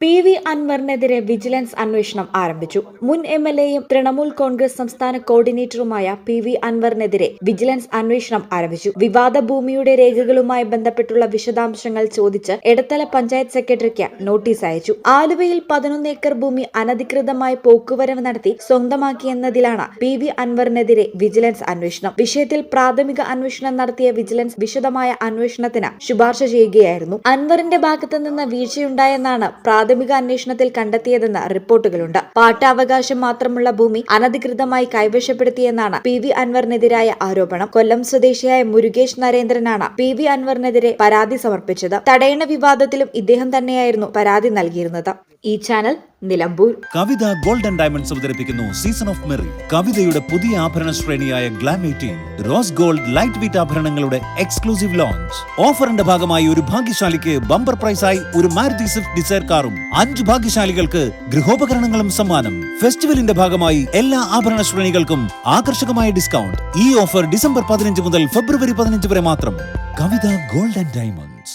PV. അൻവറിനെതിരെ vigilance അന്വേഷണം ആരംഭിച്ചു. മുൻ എം.എൽ.എയും തൃണമൂൽ കോൺഗ്രസ് സംസ്ഥാന കോർഡിനേറ്ററുമായ പി.വി. അൻവറിനെതിരെ വിജിലൻസ് അന്വേഷണം ആരംഭിച്ചു. വിവാദ ഭൂമിയുടെ രേഖകളുമായി ബന്ധപ്പെട്ടുള്ള വിശദാംശങ്ങൾ ചോദിച്ച് എടത്തല പഞ്ചായത്ത് സെക്രട്ടറിക്ക് നോട്ടീസ് അയച്ചു. ആലുവയിൽ 11 ഏക്കർ ഭൂമി അനധികൃതമായി പോക്കുവരവ് നടത്തി സ്വന്തമാക്കിയെന്നതിലാണ് പി.വി. അൻവറിനെതിരെ വിജിലൻസ് അന്വേഷണം. വിഷയത്തിൽ പ്രാഥമിക അന്വേഷണം നടത്തിയ വിജിലൻസ് വിശദമായ അന്വേഷണത്തിന് ശുപാർശ ചെയ്യുകയായിരുന്നു. അൻവറിന്റെ ഭാഗത്തു നിന്ന് വീഴ്ചയുണ്ടായെന്നാണ് പ്രാഥമിക അന്വേഷണത്തിൽ കണ്ടെത്തിയതെന്ന് റിപ്പോർട്ടുകളുണ്ട്. പാട്ടാവകാശം മാത്രമുള്ള ഭൂമി അനധികൃതമായി കൈവശപ്പെടുത്തിയെന്നാണ് പി.വി. അൻവറിനെതിരായ ആരോപണം. കൊല്ലം സ്വദേശിയായ മുരുകേഷ് നരേന്ദ്രനാണ് പി.വി. അൻവറിനെതിരെ പരാതി സമർപ്പിച്ചത്. തടയണ വിവാദത്തിലും ഇദ്ദേഹം തന്നെയായിരുന്നു പരാതി നൽകിയിരുന്നത്. ഈ channel Nilambur. Kavitha gold and diamonds അവതരിപ്പിക്കുന്നു സീസൺ ഓഫ് മെറി. കവിതയുടെ പുതിയ ആഭരണ ശ്രേണിയായ glam 18 rose gold light weight ആഭരണങ്ങളുടെ എക്സ്ക്ലൂസീവ് ലോഞ്ച്. ഓഫറിന്റെ ഭാഗമായി ഒരു ഭാഗ്യശാലിക്ക് ബമ്പർ പ്രൈസായി ഒരു മാരുതി സ്വിഫ്റ്റ് ഡിസയർ കാറും 5 ഭാഗ്യശാലികൾക്ക് ഗൃഹോപകരണങ്ങളും സമ്മാനം. ഫെസ്റ്റിവലിന്റെ ഭാഗമായി എല്ലാ ആഭരണ ശ്രേണികൾക്കും ആകർഷകമായ ഡിസ്കൗണ്ട്. ഈ ഓഫർ ഡിസംബർ 15 മുതൽ ഫെബ്രുവരി 15 വരെ മാത്രം. കവിത ഗോൾഡ് ആൻഡ് ഡയമണ്ട്സ്.